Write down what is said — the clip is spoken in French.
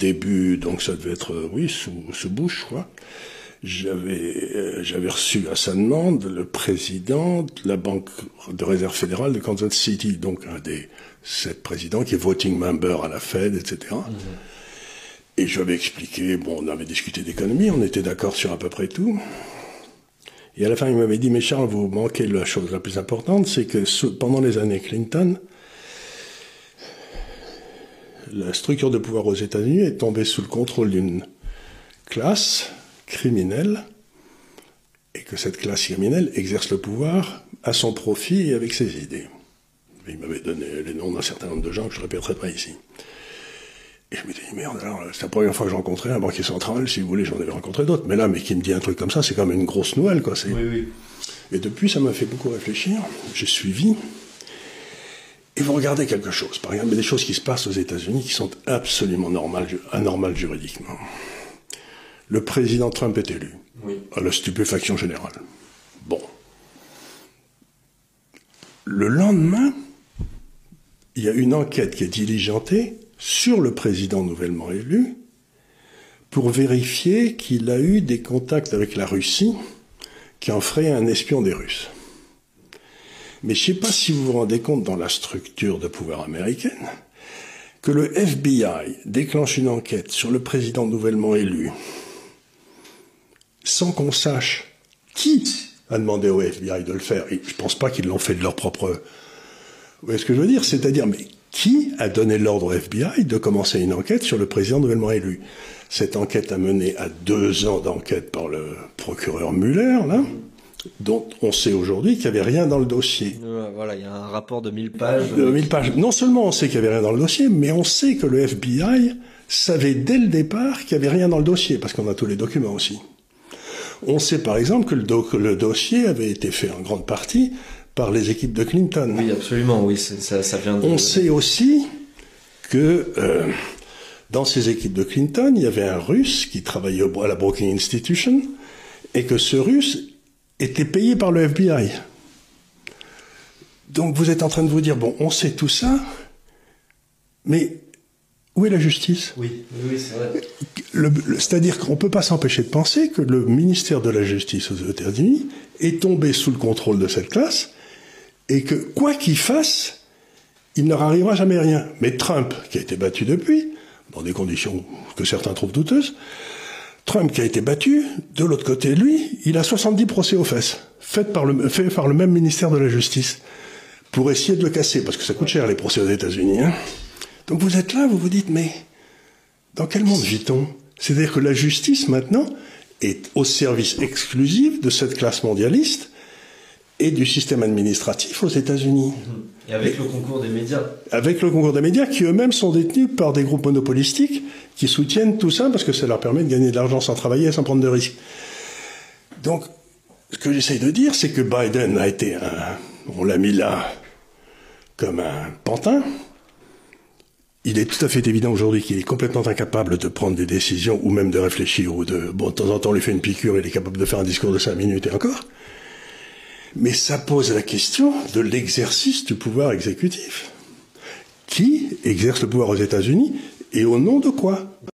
début, donc ça devait être, oui, sous Bush, je crois. J'avais reçu à sa demande le président de la Banque de réserve fédérale de Kansas City, donc un des 7 présidents qui est voting member à la Fed, etc. Et je lui avais expliqué, bon, on avait discuté d'économie, on était d'accord sur à peu près tout. Et à la fin, il m'avait dit, mais Charles, vous manquez la chose la plus importante, c'est que pendant les années Clinton, la structure de pouvoir aux États-Unis est tombée sous le contrôle d'une classe criminelle, et que cette classe criminelle exerce le pouvoir à son profit et avec ses idées. Il m'avait donné les noms d'un certain nombre de gens que je ne répéterai pas ici. Et je me dis, merde, alors, c'est la première fois que je rencontrais un banquier central, si vous voulez, j'en avais rencontré d'autres, mais là, mais qui me dit un truc comme ça, c'est quand même une grosse nouvelle, quoi. Oui, oui. Et depuis, ça m'a fait beaucoup réfléchir, j'ai suivi, et vous regardez quelque chose, par exemple, des choses qui se passent aux États-Unis qui sont absolument anormales juridiquement. Le président Trump est élu, oui, à la stupéfaction générale. Bon. Le lendemain, il y a une enquête qui est diligentée sur le président nouvellement élu pour vérifier qu'il a eu des contacts avec la Russie qui en ferait un espion des Russes. Mais je ne sais pas si vous vous rendez compte dans la structure de pouvoir américaine que le FBI déclenche une enquête sur le président nouvellement élu sans qu'on sache qui a demandé au FBI de le faire. Et je ne pense pas qu'ils l'ont fait de leur propre... Vous voyez ce que je veux dire? C'est-à-dire, mais qui a donné l'ordre au FBI de commencer une enquête sur le président nouvellement élu? Cette enquête a mené à 2 ans d'enquête par le procureur Mueller, là, dont on sait aujourd'hui qu'il n'y avait rien dans le dossier. Voilà, il y a un rapport de 1000 pages. 1000 pages. Non seulement on sait qu'il n'y avait rien dans le dossier, mais on sait que le FBI savait dès le départ qu'il n'y avait rien dans le dossier, parce qu'on a tous les documents aussi. On sait par exemple que le dossier avait été fait en grande partie par les équipes de Clinton. Oui, absolument, oui, ça vient de... On sait aussi que dans ces équipes de Clinton, il y avait un Russe qui travaillait à la Brookings Institution, et que ce Russe était payé par le FBI. Donc vous êtes en train de vous dire, bon, on sait tout ça, mais où est la justice? Oui, c'est vrai. C'est-à-dire qu'on ne peut pas s'empêcher de penser que le ministère de la Justice aux États-Unis est tombé sous le contrôle de cette classe et que, quoi qu'il fasse, il ne leur arrivera jamais rien. Mais Trump, qui a été battu depuis, dans des conditions que certains trouvent douteuses, Trump qui a été battu, de l'autre côté, lui, il a 70 procès aux fesses, faits par le même ministère de la Justice, pour essayer de le casser, parce que ça coûte cher les procès aux États-Unis, hein. Donc vous êtes là, vous vous dites, mais dans quel monde vit-on? C'est-à-dire que la justice, maintenant, est au service exclusif de cette classe mondialiste et du système administratif aux États-Unis. Et avec le concours des médias. Avec le concours des médias, qui eux-mêmes sont détenus par des groupes monopolistiques qui soutiennent tout ça parce que ça leur permet de gagner de l'argent sans travailler et sans prendre de risques. Donc, ce que j'essaye de dire, c'est que Biden a été on l'a mis là comme un pantin. Il est tout à fait évident aujourd'hui qu'il est complètement incapable de prendre des décisions ou même de réfléchir ou de... Bon, de temps en temps, on lui fait une piqûre, il est capable de faire un discours de 5 minutes et encore. Mais ça pose la question de l'exercice du pouvoir exécutif. Qui exerce le pouvoir aux États-Unis et au nom de quoi?